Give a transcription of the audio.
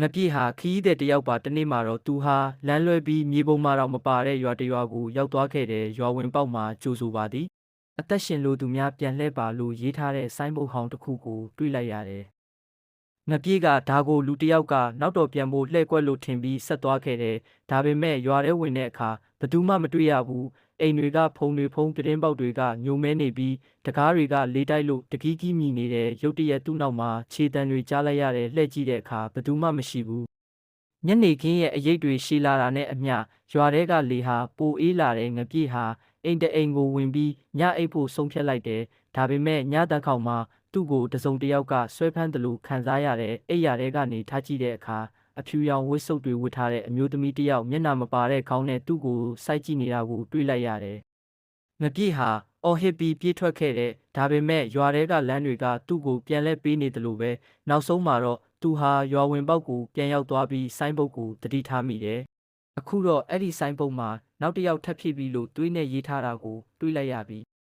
ငပြည့်ဟာခရီးသည်တယောက်ပါတနေ့မှာတော့သူဟာလမ်းလွဲပြီးမြေပုံမှာတော့မပါတဲ့ရွာတရွာကိုရောက်သွားခဲ့တယ်ရွာဝင်ပေါက်မှာကြိုဆိုပါသည်အသက်ရှင်လို့သူများပြန်လှည့်ပါလို့ရေးထားတဲ့ဆိုင်းဘုတ်ဟောင်းတစ်ခုကိုတွေ့လိုက်ရတယ်ငပြည့်ကဒါကိုလူတယောက်ကနောက်တော့ပြန်ဖို့လှည့်ကွက်လို့ထင်ပြီးဆက်သွားခဲ့တယ်ဒါပေမဲ့ရွာထဲဝင်တဲ့အခါဘယ်သူမှမတွေ့ရဘူးအိမ်တွေကဖုံတွေဖုံးပြတင်းပေါက်တွေကညိုမဲနေပြီးတကားတွေကလေးတိုက်လို့တကီးကီးမြည်နေတဲ့ရုတ်တရက်သူ့နောက်မှာခြေတံတွေကြားလိုက်ရတယ်လှည့်ကြည့်တဲ့အခါဘယ်သူမှမရှိဘူးညနေခင်းရဲ့အရိပ်တွေရှည်လာတာနဲ့အမျှရွာထဲကလေဟာပိုအေးလာတဲ့ငပြည့်ဟာအိမ်တအိမ်ကိုဝင်ပြီးညအိပ်ဖို့ဆုံးဖြတ်လိုက်တယ်ဒါပေမဲ့ညတန်းခေါင်မှာသူ့ကိုတစုံတစ်ယောက်ကဆွဲဖမ်းတယ်လို့ခံစားရတဲ့အိယာထဲကနေထားကြည့်တဲ့အခါအဖြူရောင်ဝတ်စုပ်တွေဝတ်ထားတဲ့အမျိုးသမီးတစ်ယောက်မျက်နှာမပါတဲ့ခေါင်းနဲ့သူ့ကိုစိုက်ကြည့်နေတာကိုတွေ့လိုက်ရတယ်။ငပြည့်ဟာအော်ဟစ်ပြီးပြေးထွက်ခဲ့တဲ့ဒါပေမဲ့ရွာထဲကလမ်းတွေကသူ့ကိုပြန်လဲပေးနေတယ်လို့ပဲနောက်ဆုံးမှာတော့သူဟာရွာဝင်ပေါက်ကိုပြန်ရောက်သွားပြီးဆိုင်းဘုတ်ကိုတတိထားမိတယ်။အခုတော့အဲ့ဒီဆိုင်းဘုတ်မှာနောက်တစ်ယောက်ထပ်ဖြစ်ပြီးလို့သွေးနဲ့ရေးထားတာကိုတွေးလိုက်ရပြီ။